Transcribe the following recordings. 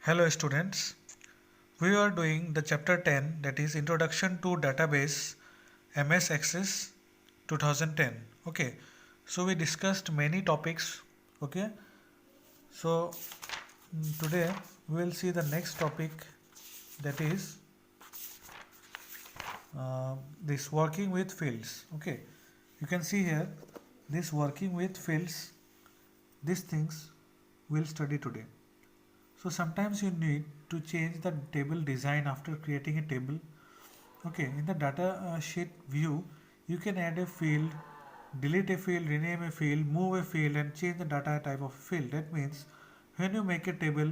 Hello students, we are doing the chapter 10, that is Introduction to Database MS Access 2010. Okay, so we discussed many topics. Okay, so today we will see the next topic, that is this working with fields. Okay, you can see here this working with fields, these things we'll study today. So sometimes you need to change the table design after creating a table. Okay, in the data sheet view, you can add a field, delete a field, rename a field, move a field, and change the data type of field. That means when you make a table,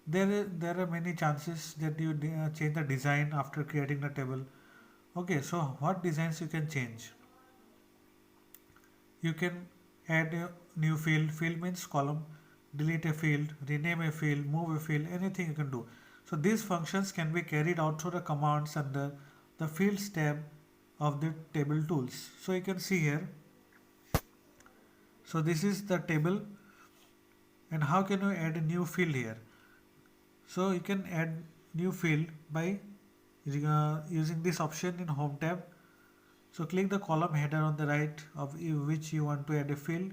there are many chances that you change the design after creating the table. Okay, so what designs you can change? You can add a new field. Field means column. Delete a field, rename a field, move a field, anything you can do. So these functions can be carried out through the commands under the fields tab of the table tools. So you can see here. So this is the table, and how can you add a new field here? So you can add new field by using this option in home tab. So click the column header on the right of which you want to add a field.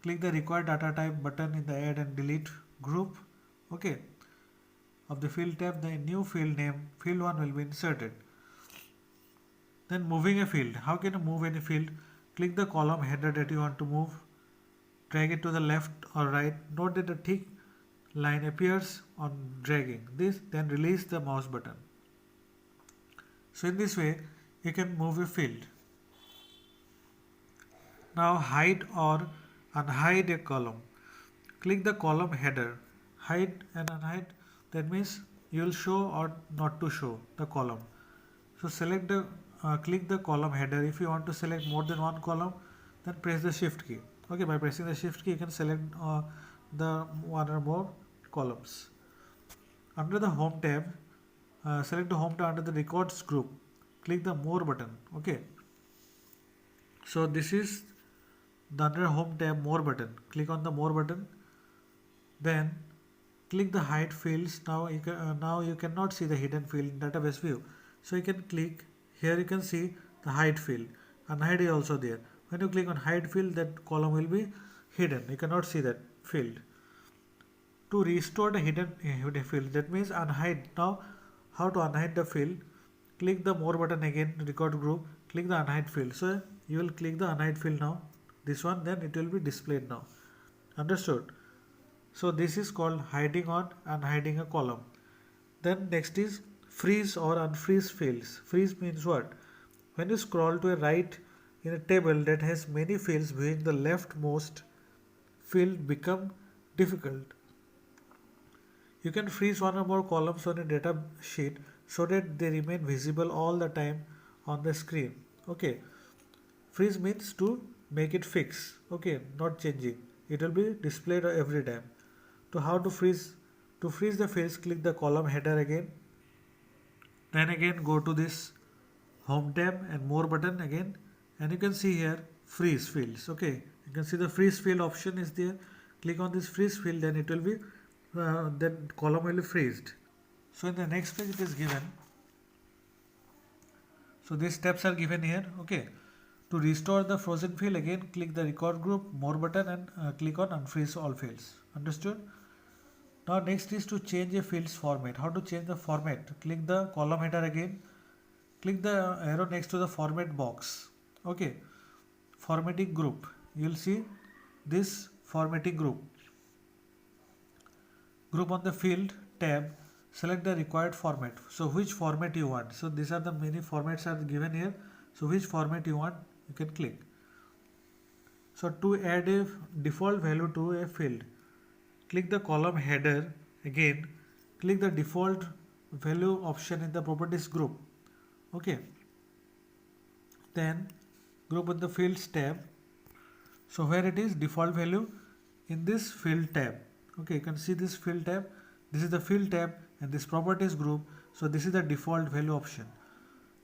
Click the required data type button in the add and delete group. Okay, of the field tab, the new field name field 1 will be inserted. Then moving a field. How can you move any field? Click the column header that you want to move, drag it to the left or right. Note that the thick line appears on dragging this, then release the mouse button. So in this way you can move a field. Now hide or unhide a column. Click the column header. Hide and unhide, that means you will show or not to show the column. So select the click the column header. If you want to select more than one column, then press the shift key. Okay, by pressing the shift key you can select the one or more columns. Under the home tab, select the home tab under the records group. Click the more button. Okay, so this is the under home tab more button. Click on the more button, then click the hide fields. Now you cannot see the hidden field in database view, so you can click here. You can see the hide field, and hide is also there. When you click on hide field, that column will be hidden. You cannot see that field. To restore the hidden field, that means unhide. Now how to unhide the field? Click the more button again, record group, click the unhide field. So you will click the unhide field now, this one, then it will be displayed now. Understood? So this is called hiding on unhiding a column. Then next is freeze or unfreeze fields. Freeze means what? When you scroll to a right in a table that has many fields, viewing the leftmost field become difficult. You can freeze one or more columns on a data sheet so that they remain visible all the time on the screen. Okay, freeze means to make it fix. Okay, not changing. It will be displayed every time. To how to freeze the fields, click the column header again, then again go to this home tab and more button again, and you can see here freeze fields. Okay, you can see the freeze field option is there. Click on this freeze field, then it will be then column will be freezed. So in the next page it is given. So these steps are given here. Okay, to restore the frozen field, again click the record group, more button, and click on unfreeze all fields. Understood? Now next is to change a field's format. How to change the format? Click the column header again, click the arrow next to the format box. Okay, formatting group. You will see this formatting group on the field tab. Select the required format. So which format you want? So these are the many formats are given here. So which format you want, you can click. So to add a default value to a field, click the column header again, click the default value option in the properties group. Okay, then group on the fields tab. So where it is default value, in this field tab. Okay, you can see this field tab. This is the field tab and this properties group. So this is the default value option.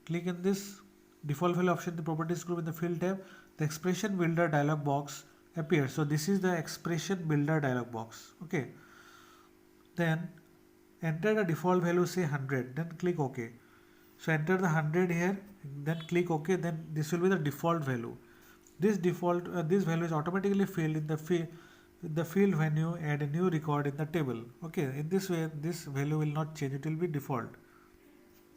Click in this default value option, the properties group in the field tab. The expression builder dialog box appears. So this is the expression builder dialog box. Okay, then enter the default value, say 100, then click OK. So enter the 100 here, then click OK, then this will be the default value. This value is automatically filled in the field when you add a new record in the table. Okay, in this way this value will not change, it will be default.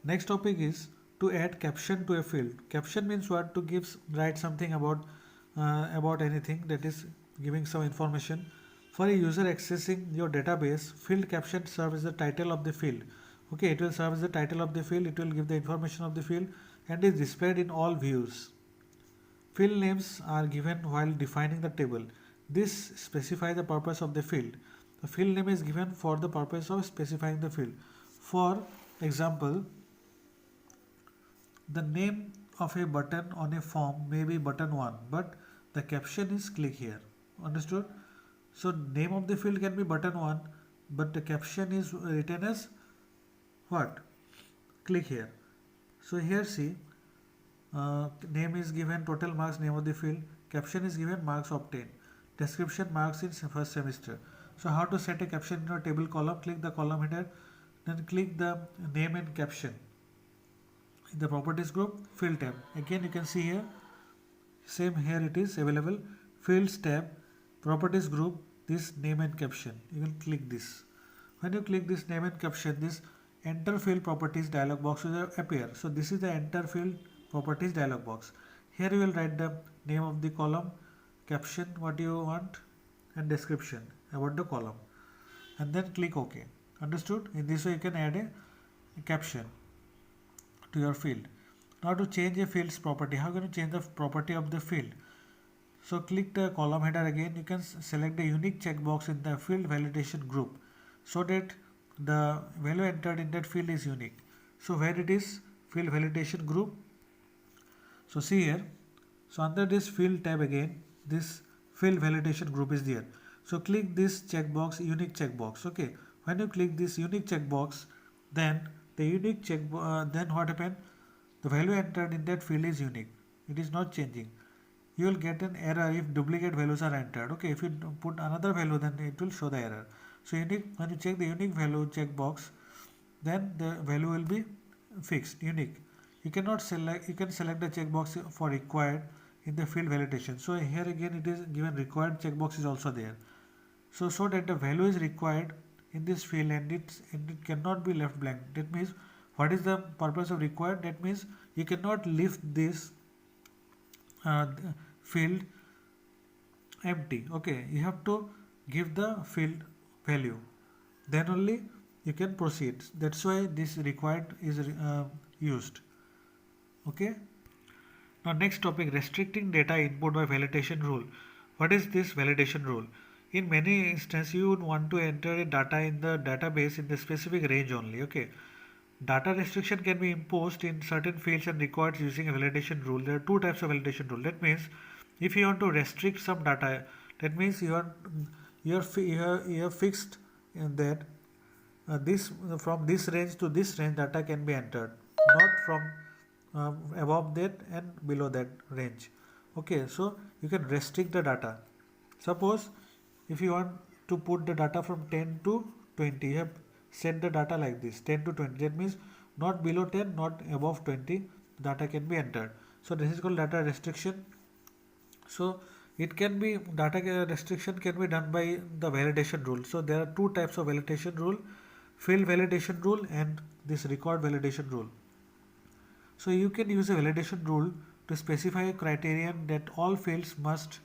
Next topic is to add caption to a field. Caption means what? To write something about anything, that is giving some information. For a user accessing your database, field caption serves as the title of the field. Okay, it will serve as the title of the field, it will give the information of the field and is displayed in all views. Field names are given while defining the table. This specifies the purpose of the field. The field name is given for the purpose of specifying the field. For example, the name of a button on a form may be button 1, but the caption is click here. Understood? So name of the field can be button 1, but the caption is written as what? Click here. So here see, name is given, total marks, name of the field, caption is given, marks obtained, description, marks in first semester. So how to set a caption in your table column? Click the column header, then click the name and caption. In the properties group, field tab. Again you can see here, same here it is available, fields tab, properties group, this name and caption. You will click this. When you click this name and caption, this enter field properties dialog box will appear. So this is the enter field properties dialog box. Here you will write the name of the column, caption what you want, and description about the column, and then click OK. Understood? In this way you can add a caption to your field. Now to change a field's property, how can you change the property of the field? So click the column header again, you can select the unique checkbox in the field validation group so that the value entered in that field is unique. So where it is? Field validation group. So see here, so under this field tab again, this field validation group is there. So click this checkbox, unique checkbox. Okay, when you click this unique checkbox, then the unique then what happened? The value entered in that field is unique. It is not changing. You will get an error if duplicate values are entered. Okay, if you put another value, then it will show the error. So unique, when you check the unique value checkbox, then the value will be fixed, unique. You can select the checkbox for required in the field validation. So here again it is given required checkbox is also there. So that the value is required in this field and it cannot be left blank. That means what is the purpose of required? That means you cannot leave this field empty. Okay, you have to give the field value, then only you can proceed. That's why this required is used. Okay, now next topic, restricting data input by validation rule. What is this validation rule? In many instances you would want to enter a data in the database in the specific range only. Okay, data restriction can be imposed in certain fields and records using a validation rule. There are two types of validation rule. That means if you want to restrict some data, that means you have fixed in that this from this range to this range data can be entered, not from above that and below that range. Okay, so you can restrict the data. Suppose if you want to put the data from 10 to 20, you have set the data like this, 10 to 20. That means not below 10, not above 20 data can be entered. So this is called data restriction. So it can be, data restriction can be done by the validation rule. So there are two types of validation rule, field validation rule and this record validation rule. So you can use a validation rule to specify a criterion that all fields must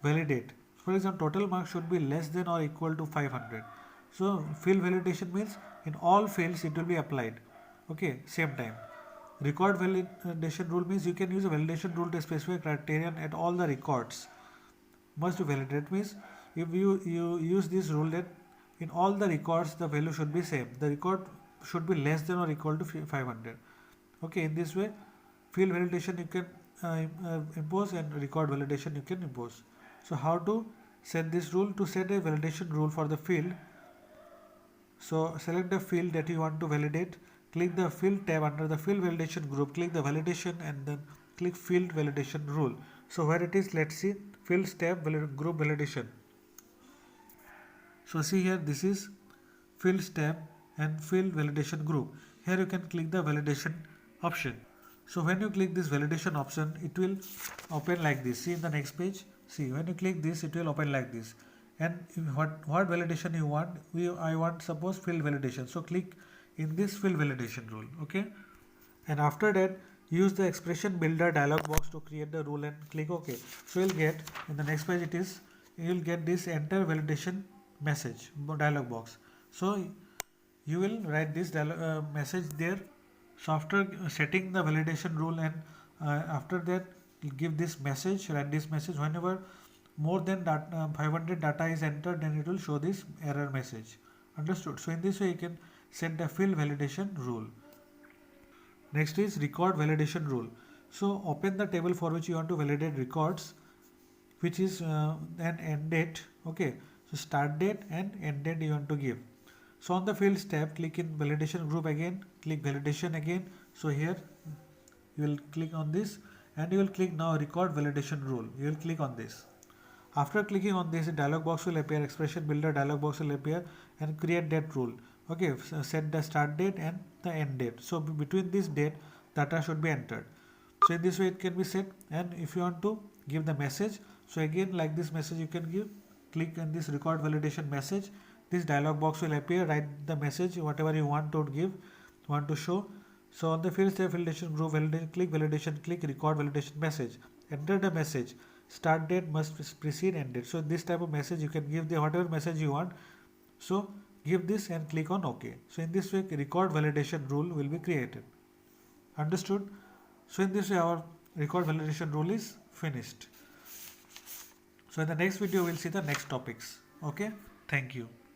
validate. For example, total marks should be less than or equal to 500. So field validation means in all fields it will be applied. Okay, same time. Record validation rule means you can use a validation rule to specify criterion at all the records must be validated. Means if you use this rule, that in all the records the value should be same. The record should be less than or equal to 500. Okay, in this way field validation you can impose and record validation you can impose. So how to set this rule? To set a validation rule for the field, so select the field that you want to validate, click the field tab under the field validation group, click the validation and then click field validation rule. So where it is, let's see, fields tab group validation. So see here, this is fields tab and field validation group. Here you can click the validation option. So when you click this validation option, it will open like this. See in the next page. See, when you click this, it will open like this. And what validation you want? I want suppose field validation. So click in this field validation rule. Okay. And after that, use the expression builder dialog box to create the rule and click OK. So you'll get in the next page it is you'll get this enter validation message dialog box. So you will write this message there. So after setting the validation rule and after that give this message, write this message whenever more than 500 data is entered, then it will show this error message. Understood? So in this way you can set the field validation rule. Next is record validation rule. So open the table for which you want to validate records, which is an end date. Okay, so start date and end date you want to give. So on the fields tab, click in validation group again, click validation again. So here you will click on this and you will click now record validation rule. You will click on this. After clicking on this, a dialog box will appear, expression builder dialog box will appear and create that rule. Okay, so set the start date and the end date. So between this date, data should be entered. So in this way it can be set. And if you want to give the message, so again like this message you can give, click on this record validation message. This dialog box will appear, write the message, whatever you want to give, want to show. So on the field tab validation group, validation, click record validation message. Enter the message. Start date must precede end date. So this type of message you can give the whatever message you want. So give this and click on OK. So in this way record validation rule will be created. Understood? So in this way our record validation rule is finished. So in the next video we'll see the next topics. Okay. Thank you.